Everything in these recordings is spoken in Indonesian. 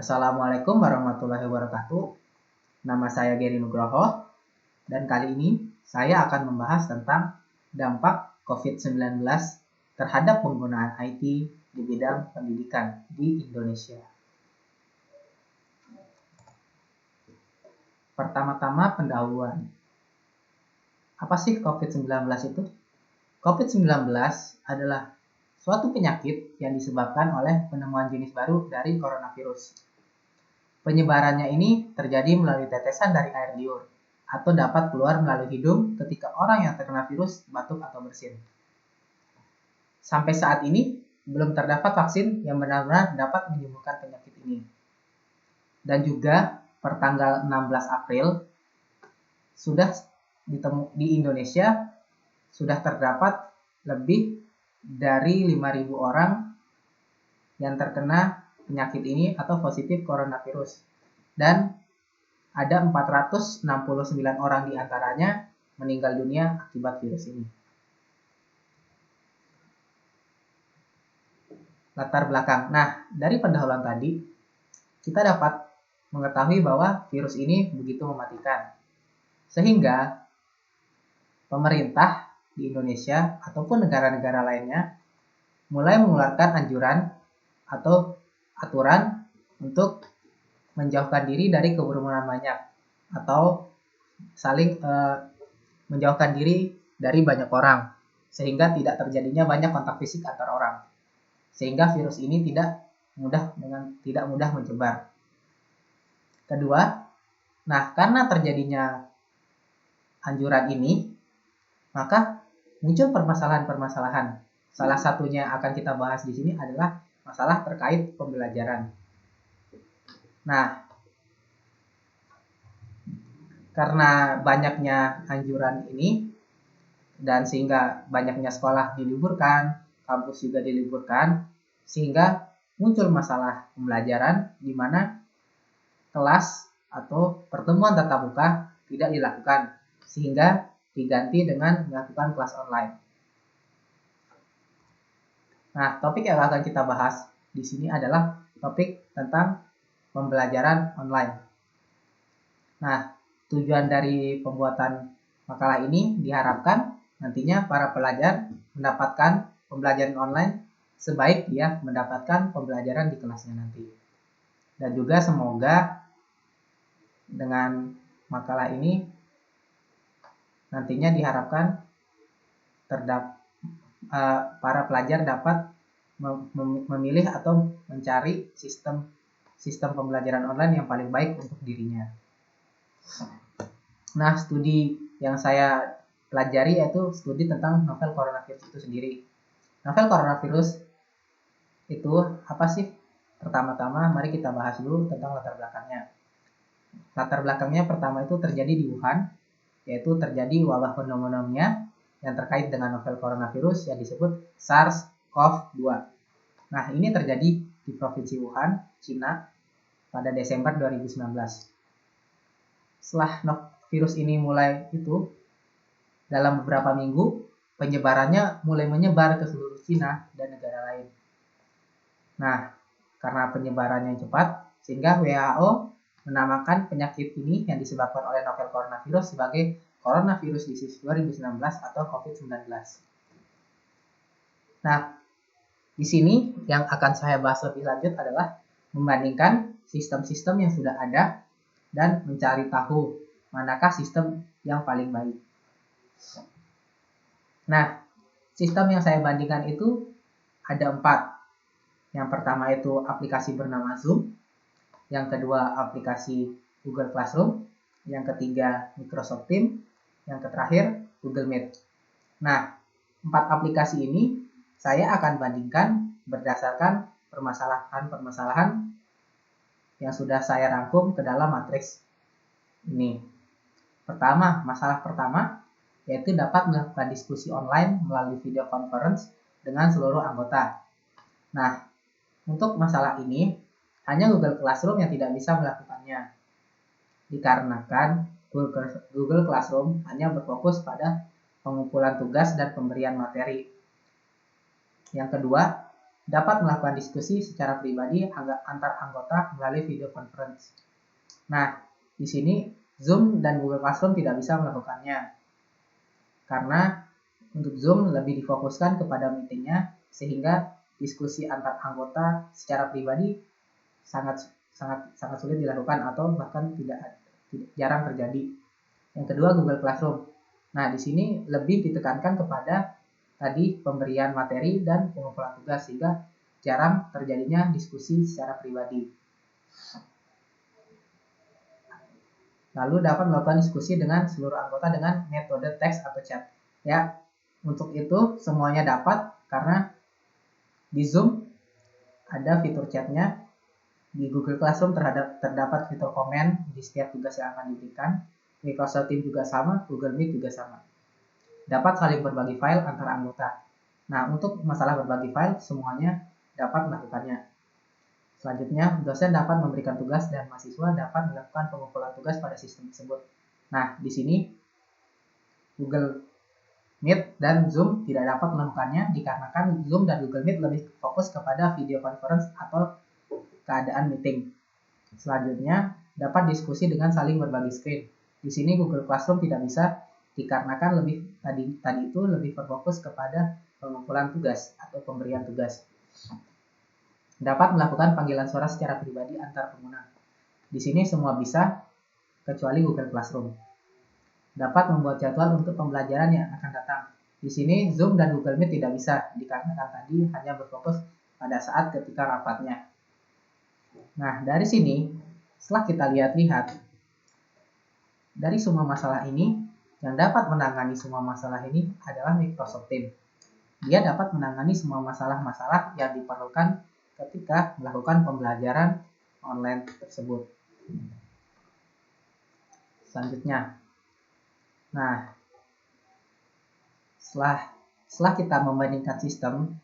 Assalamualaikum warahmatullahi wabarakatuh. Nama saya Geri Nugroho dan kali ini saya akan membahas tentang dampak COVID-19 terhadap penggunaan IT di bidang pendidikan di Indonesia. Pertama-tama pendahuluan. Apa sih COVID-19 itu? COVID-19 adalah suatu penyakit yang disebabkan oleh penemuan jenis baru dari coronavirus. Penyebarannya ini terjadi melalui tetesan dari air liur atau dapat keluar melalui hidung ketika orang yang terkena virus batuk atau bersin. Sampai saat ini belum terdapat vaksin yang benar-benar dapat menyembuhkan penyakit ini. Dan juga per tanggal 16 April sudah di Indonesia sudah terdapat lebih dari 5.000 orang yang terkena penyakit ini atau positif coronavirus. Dan ada 469 orang diantaranya meninggal dunia akibat virus ini. Latar belakang. Nah, dari pendahuluan tadi, kita dapat mengetahui bahwa virus ini begitu mematikan. Sehingga pemerintah di Indonesia ataupun negara-negara lainnya mulai mengeluarkan anjuran atau aturan untuk menjauhkan diri dari kerumunan banyak atau saling menjauhkan diri dari banyak orang sehingga tidak terjadinya banyak kontak fisik antar orang sehingga virus ini tidak mudah menyebar. Kedua, nah karena terjadinya anjuran ini maka muncul permasalahan-permasalahan. Salah satunya akan kita bahas di sini adalah masalah terkait pembelajaran. Nah, karena banyaknya anjuran ini dan sehingga banyaknya sekolah diliburkan, kampus juga diliburkan, sehingga muncul masalah pembelajaran di mana kelas atau pertemuan tatap muka tidak dilakukan, sehingga diganti dengan melakukan kelas online. Nah, topik yang akan kita bahas di sini adalah topik tentang pembelajaran online. Nah, tujuan dari pembuatan makalah ini diharapkan nantinya para pelajar mendapatkan pembelajaran online sebaik dia mendapatkan pembelajaran di kelasnya nanti. Dan juga semoga dengan makalah ini nantinya diharapkan para pelajar dapat memilih atau mencari sistem pembelajaran online yang paling baik untuk dirinya. Nah, studi yang saya pelajari yaitu studi tentang novel coronavirus itu sendiri. Novel coronavirus itu apa sih? Pertama-tama mari kita bahas dulu tentang latar belakangnya. Latar belakangnya pertama itu terjadi di Wuhan, yaitu terjadi wabah pneumonia yang terkait dengan novel coronavirus yang disebut SARS-CoV-2. Nah, ini terjadi di Provinsi Wuhan, Cina pada Desember 2019. Setelah virus ini mulai dalam beberapa minggu, penyebarannya mulai menyebar ke seluruh Cina dan negara lain. Nah, karena penyebarannya cepat, sehingga WHO menamakan penyakit ini yang disebabkan oleh novel coronavirus sebagai Coronavirus Disease 2019 atau COVID-19. Nah, di sini yang akan saya bahas lebih lanjut adalah membandingkan sistem-sistem yang sudah ada dan mencari tahu manakah sistem yang paling baik. Nah, sistem yang saya bandingkan itu ada 4. Yang pertama itu aplikasi bernama Zoom, yang kedua aplikasi Google Classroom, yang ketiga Microsoft Teams, yang terakhir Google Meet. Nah, 4 aplikasi ini saya akan bandingkan berdasarkan permasalahan-permasalahan yang sudah saya rangkum ke dalam matriks ini. Masalah pertama yaitu dapat melakukan diskusi online melalui video conference dengan seluruh anggota. Nah, untuk masalah ini hanya Google Classroom yang tidak bisa melakukannya. Dikarenakan Google Classroom hanya berfokus pada pengumpulan tugas dan pemberian materi. Yang kedua, dapat melakukan diskusi secara pribadi antar anggota melalui video conference. Nah, di sini Zoom dan Google Classroom tidak bisa melakukannya. Karena untuk Zoom lebih difokuskan kepada meetingnya, sehingga diskusi antar anggota secara pribadi sangat sulit dilakukan atau bahkan jarang terjadi. Yang kedua, Google Classroom. Nah, di sini lebih ditekankan kepada tadi pemberian materi dan pengumpulan tugas, sehingga jarang terjadinya diskusi secara pribadi. Lalu dapat melakukan diskusi dengan seluruh anggota dengan metode teks atau chat. Ya, untuk itu semuanya dapat karena di Zoom ada fitur chatnya, di Google Classroom terdapat fitur komen di setiap tugas yang akan diberikan. Microsoft Teams juga sama, Google Meet juga sama. Dapat saling berbagi file antar anggota. Nah, untuk masalah berbagi file, semuanya dapat melakukannya. Selanjutnya, dosen dapat memberikan tugas dan mahasiswa dapat melakukan pengumpulan tugas pada sistem tersebut. Nah, di sini Google Meet dan Zoom tidak dapat melakukannya dikarenakan Zoom dan Google Meet lebih fokus kepada video conference atau keadaan meeting. Selanjutnya, dapat diskusi dengan saling berbagi screen. Di sini Google Classroom tidak bisa dikarenakan tadi itu lebih berfokus kepada pengumpulan tugas atau pemberian tugas. Dapat melakukan panggilan suara secara pribadi antar pengguna. Di sini semua bisa kecuali Google Classroom. Dapat membuat jadwal untuk pembelajaran yang akan datang. Di sini Zoom dan Google Meet tidak bisa dikarenakan tadi hanya berfokus pada saat ketika rapatnya. Nah, dari sini setelah kita lihat-lihat dari semua masalah ini, yang dapat menangani semua masalah ini adalah Microsoft Teams. Dia dapat menangani semua masalah-masalah yang diperlukan ketika melakukan pembelajaran online tersebut. Selanjutnya, nah, setelah kita membandingkan sistem,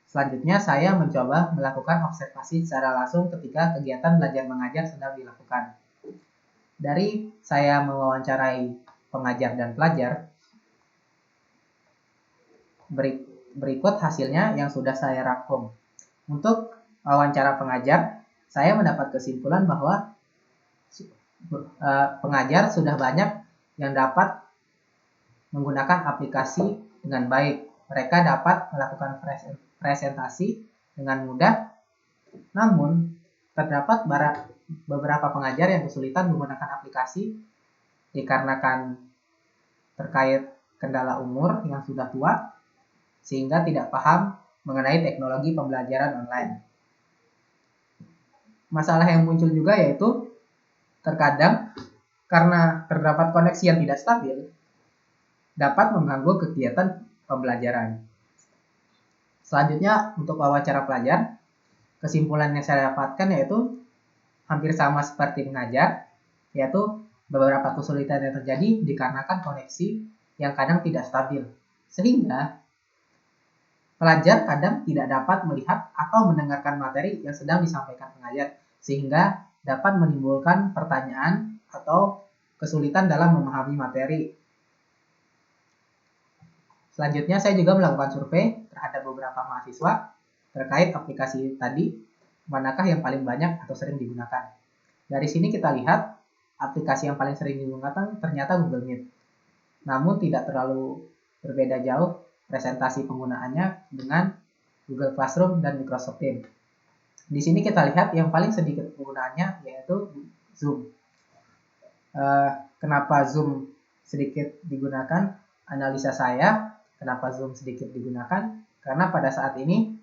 selanjutnya saya mencoba melakukan observasi secara langsung ketika kegiatan belajar mengajar sedang dilakukan. Dari saya mewawancarai pengajar dan pelajar, berikut hasilnya yang sudah saya rangkum. Untuk wawancara pengajar, saya mendapat kesimpulan bahwa pengajar sudah banyak yang dapat menggunakan aplikasi dengan baik. Mereka dapat melakukan presentasi dengan mudah, namun terdapat beberapa pengajar yang kesulitan menggunakan aplikasi dikarenakan terkait kendala umur yang sudah tua, sehingga tidak paham mengenai teknologi pembelajaran online. Masalah yang muncul juga yaitu terkadang karena terdapat koneksi yang tidak stabil, dapat mengganggu kegiatan pembelajaran. Selanjutnya, untuk wawancara pelajar, kesimpulan yang saya dapatkan yaitu hampir sama seperti mengajar, yaitu beberapa kesulitan yang terjadi dikarenakan koneksi yang kadang tidak stabil, sehingga pelajar kadang tidak dapat melihat atau mendengarkan materi yang sedang disampaikan pengajar, sehingga dapat menimbulkan pertanyaan atau kesulitan dalam memahami materi. Selanjutnya, saya juga melakukan survei terhadap beberapa mahasiswa terkait aplikasi tadi, manakah yang paling banyak atau sering digunakan. Dari sini kita lihat aplikasi yang paling sering digunakan ternyata Google Meet. Namun tidak terlalu berbeda jauh presentasi penggunaannya dengan Google Classroom dan Microsoft Teams. Di sini kita lihat yang paling sedikit penggunaannya yaitu Zoom. Kenapa Zoom sedikit digunakan? Analisa saya, kenapa Zoom sedikit digunakan? Karena pada saat ini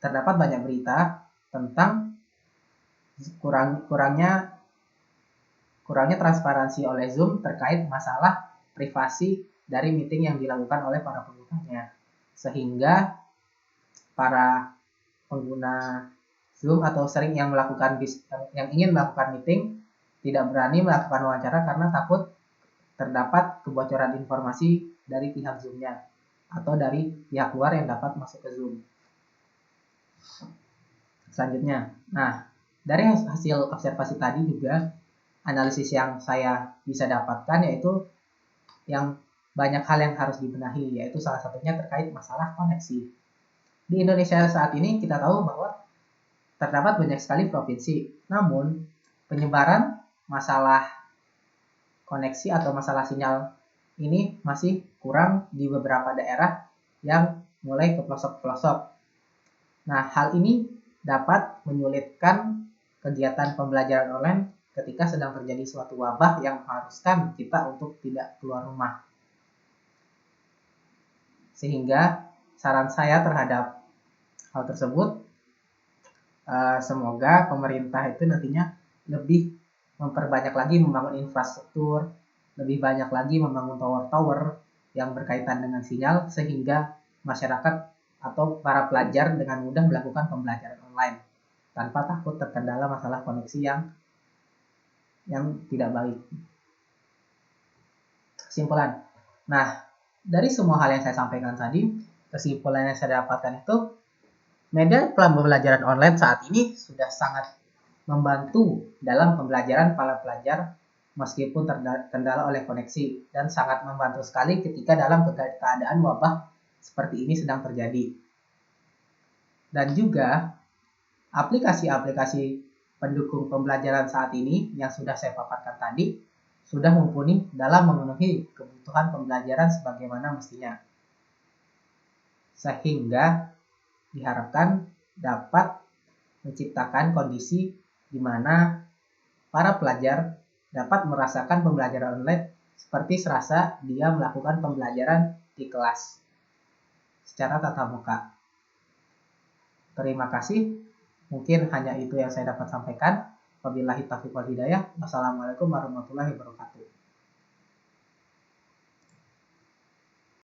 terdapat banyak berita tentang kurangnya transparansi oleh Zoom terkait masalah privasi dari meeting yang dilakukan oleh para penggunanya, sehingga para pengguna Zoom atau sering yang ingin melakukan meeting tidak berani melakukan wawancara karena takut terdapat kebocoran informasi dari pihak Zoom-nya atau dari pihak luar yang dapat masuk ke Zoom. Selanjutnya, nah, dari hasil observasi tadi juga analisis yang saya bisa dapatkan yaitu yang banyak hal yang harus dibenahi, yaitu salah satunya terkait masalah koneksi. Di Indonesia saat ini kita tahu bahwa terdapat banyak sekali provinsi, namun penyebaran masalah koneksi atau masalah sinyal ini masih kurang di beberapa daerah yang mulai ke pelosok-pelosok. Nah, hal ini dapat menyulitkan kegiatan pembelajaran online ketika sedang terjadi suatu wabah yang mengharuskan kita untuk tidak keluar rumah. Sehingga saran saya terhadap hal tersebut, semoga pemerintah itu nantinya lebih memperbanyak lagi membangun infrastruktur, lebih banyak lagi membangun tower-tower yang berkaitan dengan sinyal, sehingga masyarakat atau para pelajar dengan mudah melakukan pembelajaran online tanpa takut terkendala masalah koneksi yang tidak baik. Kesimpulan. Nah, dari semua hal yang saya sampaikan tadi, kesimpulan yang saya dapatkan itu, media pembelajaran online saat ini sudah sangat membantu dalam pembelajaran para pelajar meskipun terkendala oleh koneksi, dan sangat membantu sekali ketika dalam keadaan wabah seperti ini sedang terjadi. Dan juga aplikasi-aplikasi pendukung pembelajaran saat ini yang sudah saya paparkan tadi sudah mumpuni dalam memenuhi kebutuhan pembelajaran sebagaimana mestinya. Sehingga diharapkan dapat menciptakan kondisi di mana para pelajar dapat merasakan pembelajaran online seperti serasa dia melakukan pembelajaran di kelas secara tatap muka. Terima kasih. Mungkin hanya itu yang saya dapat sampaikan. Wabillahi taufiq wal hidayah. Wassalamualaikum warahmatullahi wabarakatuh.